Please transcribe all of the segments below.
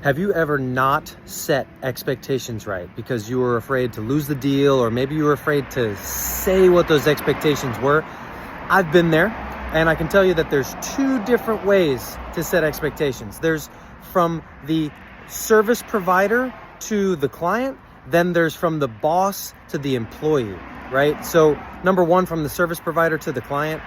Have you ever not set expectations right because you were afraid to lose the deal, or maybe you were afraid to say what those expectations were? I've been there, and I can tell you that there's two different ways to set expectations. There's from the service provider to the client, then there's from the boss to the employee, right? So number one, from the service provider to the client,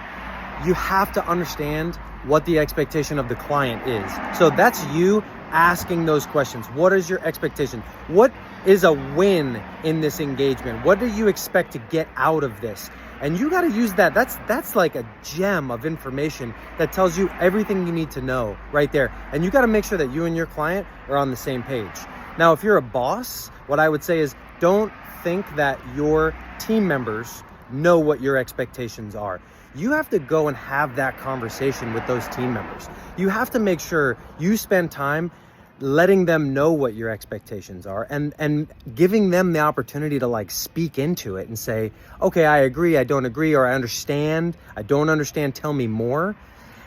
you have to understand what the expectation of the client is. So that's you asking those questions. What is your expectation? What is a win in this engagement? What do you expect to get out of this? And you got to use that. That's like a gem of information that tells you everything you need to know right there. And you got to make sure that you and your client are on the same page. Now, if you're a boss, what I would say is don't think that your team members know what your expectations are. You have to go and have that conversation with those team members. You have to make sure you spend time letting them know what your expectations are and giving them the opportunity to like speak into it and say, okay, I agree, I don't agree, or I understand, I don't understand, tell me more.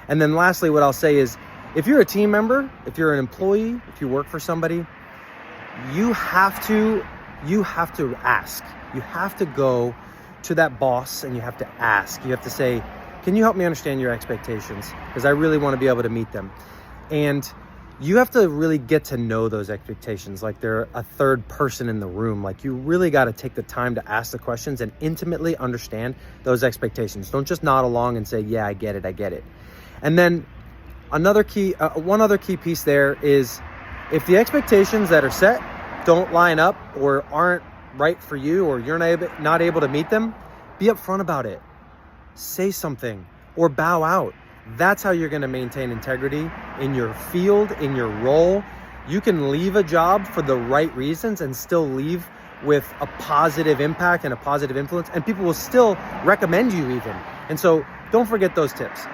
And then lastly, what I'll say is, if you're a team member, if you're an employee, if you work for somebody, you have to ask. You have to go to that boss and you have to ask. You have to say, can you help me understand your expectations? Because I really want to be able to meet them. And you have to really get to know those expectations like they're a third person in the room. Like you really got to take the time to ask the questions and intimately understand those expectations. Don't just nod along and say, yeah, I get it. And then one other key piece there is, if the expectations that are set don't line up or aren't right for you, or you're not able to meet them, be upfront about it. Say something or bow out. That's how you're going to maintain integrity in your field, in your role. You can leave a job for the right reasons and still leave with a positive impact and a positive influence, and people will still recommend you even. And so don't forget those tips.